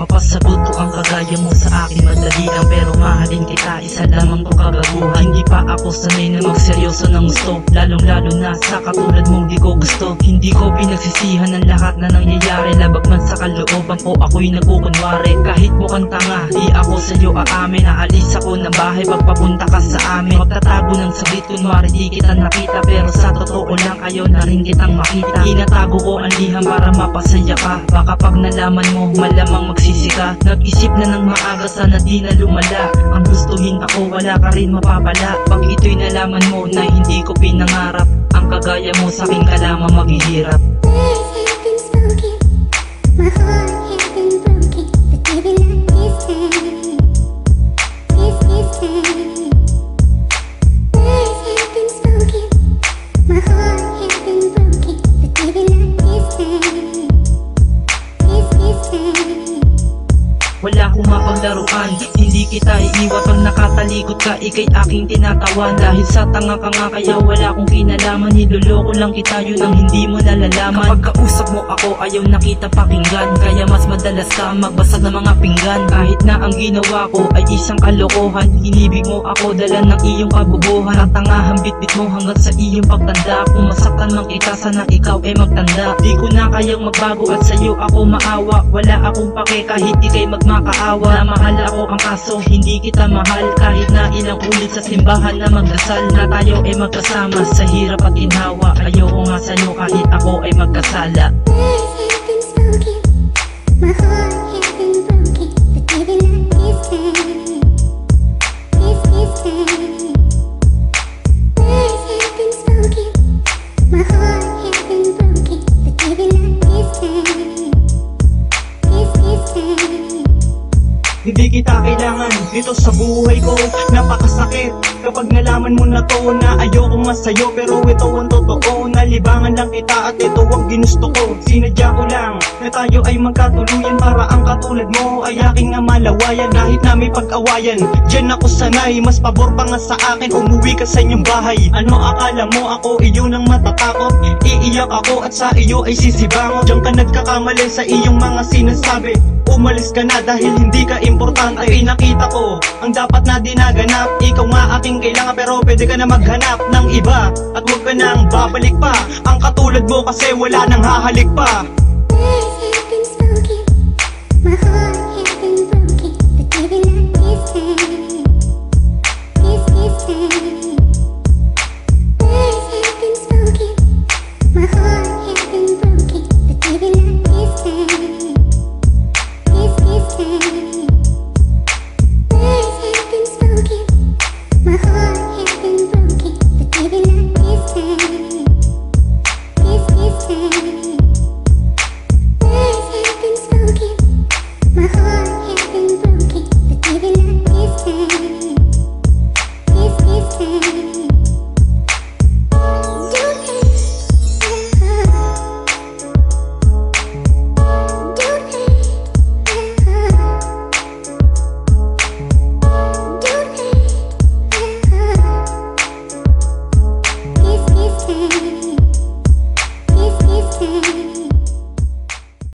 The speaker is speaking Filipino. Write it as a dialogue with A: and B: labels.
A: Mapasagot ko ang kagaya mo sa akin madali lang, pero mahalin kita, isa lamang tong kagaguhan. Hindi pa ako sanay na magseryoso ng gusto, lalong lalo na sa katulad mong di ko gusto. Hindi ko pinagsisihan ang lahat na nangyayari, labag man sa kalooban ko ako'y nagkukunwari. Kahit mukhang tanga, di ako sa'yo aamin. Naalis ako ng bahay pagpapunta ka sa amin. Magtatago ng saglit kunwari di kita nakita, pero sa totoo lang ayaw na rin kitang makita. Inatago ko ang liham para mapasaya ka, baka pag nalaman mo malamang magsisi ka. Nag-isip na ng maaga, sana di na lumala. Ang gustuhin ako wala ka rin mapapala, pag ito'y nalaman mo na hindi ko pinangarap. Ang kagaya mo sa'king ka lamang maghihirap.
B: My heart has been broken, but maybe not this time. This time. Words have been spoken. My heart has been broken, but maybe not this time. This time.
A: Wala akong mapaglaruan, hindi kita iiwan. Pag nakatalikod ka, ikay aking tinatawan. Dahil sa tanga ka nga kaya wala akong kinalaman. Niloloko lang kita, yun ang hindi mo nalalaman. Kapag kausap mo ako, ayaw na kita pakinggan, kaya mas madalas ka magbasag ng mga pinggan. Kahit na ang ginawa ko ay isang kalokohan, inibig mo ako dala ng iyong kabubuhan. Katangahan bitbit mo hanggang sa iyong pagtanda. Kung masaktan mang kita, sana ikaw ay magtanda. Di ko na kayang magbago at sa'yo ako maawa. Wala akong pake kahit ikay magmakaawa. Na mahal ako ang kaso hindi kita mahal, kahit na ilang ulit sa simbahan na magdasal na tayo ay magkasama sa hirap at ginhawa. Ayoko nga sa'yo kahit ako ay magkasala.
B: Words have been spoken. My heart has been broken, but maybe not this time. This time. Words have been spoken. My heart has been broken, but maybe not this time. This time.
C: Hindi kita kailangan dito sa buhay ko. Napakasakit kapag nalaman mo na to, na ayoko nga sa'yo, pero ito ang totoo. Nalibangan lang kita at ito ang ginusto ko. Sinadya ko lang na tayo ay magkatuluyan, para ang katulad mo ay aking nga malawayan. Kahit na may pag-awayan, dyan ako sanay. Mas pabor pa nga sa akin umuwi ka sa inyong bahay. Ano akala mo ako iyon ang matatakot? Iiyak ako at sa iyo ay sisibango. Diyan ka nagkakamali sa iyong mga sinasabi. Umalis ka na dahil hindi ka importante. Pinakita ko ang dapat na dinaganap. Ikaw nga aking kailangan, pero pwede ka na maghanap ng iba. At huwag ka nang babalik pa. Ang katulad mo kasi wala nang hahalik pa.
B: Words have been spoken. My heart has been broken, but maybe not this time. This time. Words have been spoken. My heart has been broken, but maybe not this time. This time. Words have been spoken. My heart has been broken, but maybe not this time. This time. Words have been spoken. My heart has been broken, but maybe not this time. This time. Don't hurt. Don't hurt. Don't hurt. This time.